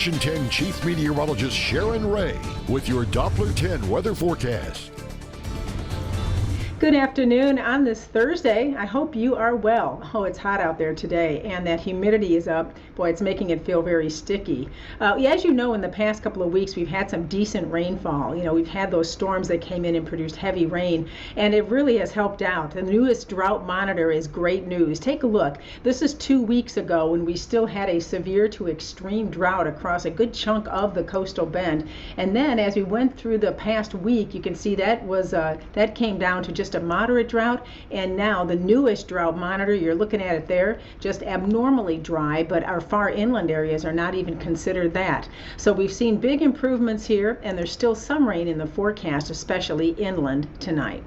Station 10 Chief Meteorologist Sharon Ray with your Doppler 10 weather forecast. Good afternoon on this Thursday. I hope you are well. Oh, it's hot out there today, and that humidity is up. Boy, it's making it feel very sticky. As you know, in the past couple of weeks, we've had some decent rainfall. We've had those storms that came in and produced heavy rain, and it really has helped out. The newest drought monitor is great news. Take a look. This is 2 weeks ago when we still had a severe to extreme drought across a good chunk of the coastal bend. And then as we went through the past week, you can see that came down to just a moderate drought, and now the newest drought monitor, you're looking at it there, just abnormally dry, but our far inland areas are not even considered that. So we've seen big improvements here, and there's still some rain in the forecast, especially inland tonight.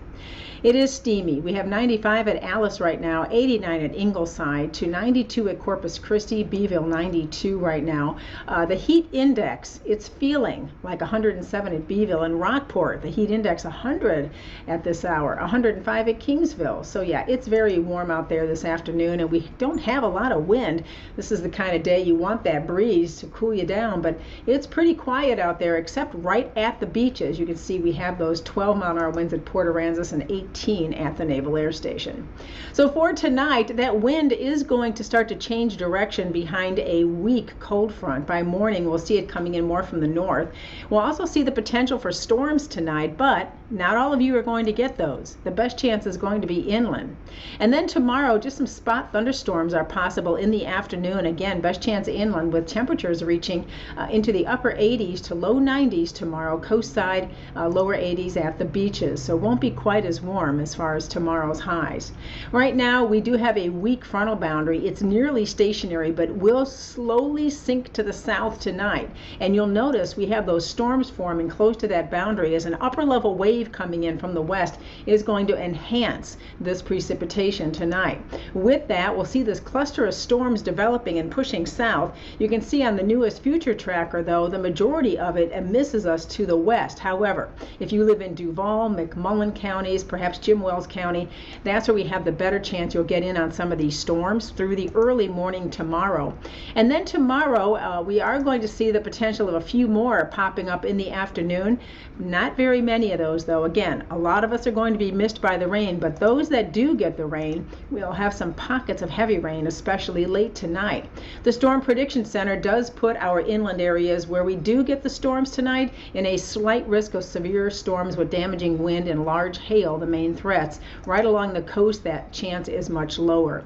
It is steamy. We have 95 at Alice right now, 89 at Ingleside, to 92 at Corpus Christi, Beeville 92 right now. The heat index, it's feeling like 107 at Beeville, and Rockport, the heat index 100 at this hour, 105 at Kingsville. So yeah, it's very warm out there this afternoon, and we don't have a lot of wind. This is the kind of day you want that breeze to cool you down, but it's pretty quiet out there except right at the beaches. You can see we have those 12-mile-an-hour winds at Port Aransas and 18 at the Naval Air Station. So for tonight, that wind is going to start to change direction behind a weak cold front. By morning, we'll see it coming in more from the north. We'll also see the potential for storms tonight, but not all of you are going to get those. The best chance is going to be inland. And then tomorrow, just some spot thunderstorms are possible in the afternoon. Again, best chance inland with temperatures reaching into the upper 80s to low 90s tomorrow. Coast side, lower 80s at the beaches. So it won't be quite as warm as far as tomorrow's highs. Right now, we do have a weak frontal boundary. It's nearly stationary, but will slowly sink to the south tonight. And you'll notice we have those storms forming close to that boundary as an upper level wave coming in from the west is going to enhance this precipitation tonight. With that, we'll see this cluster of storms developing and pushing south. You can see on the newest future tracker, though, the majority of it misses us to the west. However, if you live in Duval, McMullen counties, perhaps Jim Wells County, that's where we have the better chance you'll get in on some of these storms through the early morning tomorrow. And then tomorrow, we are going to see the potential of a few more popping up in the afternoon. Not very many of those, though. Again, a lot of us are going to be missed by the rain, but those that do get the rain, we'll have some pockets of heavy rain, especially late tonight. The Storm Prediction Center does put our inland areas where we do get the storms tonight in a slight risk of severe storms with damaging wind and large hail, the main threats. Right along the coast, that chance is much lower.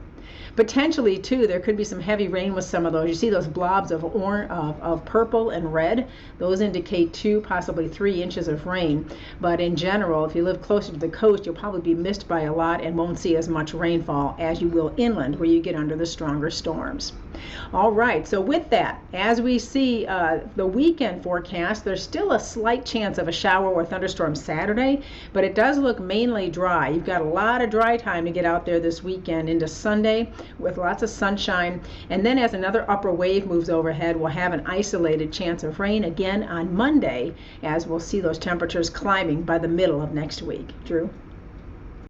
Potentially, too, there could be some heavy rain with some of those. You see those blobs of purple and red? Those indicate 2, possibly 3 inches of rain. But in general, if you live closer to the coast, you'll probably be missed by a lot and won't see as much rainfall as you will inland, where you get under the stronger storms. All right, so with that, as we see the weekend forecast, there's still a slight chance of a shower or thunderstorm Saturday, but it does look mainly dry. You've got a lot of dry time to get out there this weekend into Sunday with lots of sunshine. And then as another upper wave moves overhead, we'll have an isolated chance of rain again on Monday, as we'll see those temperatures climbing by the middle of next week. Drew?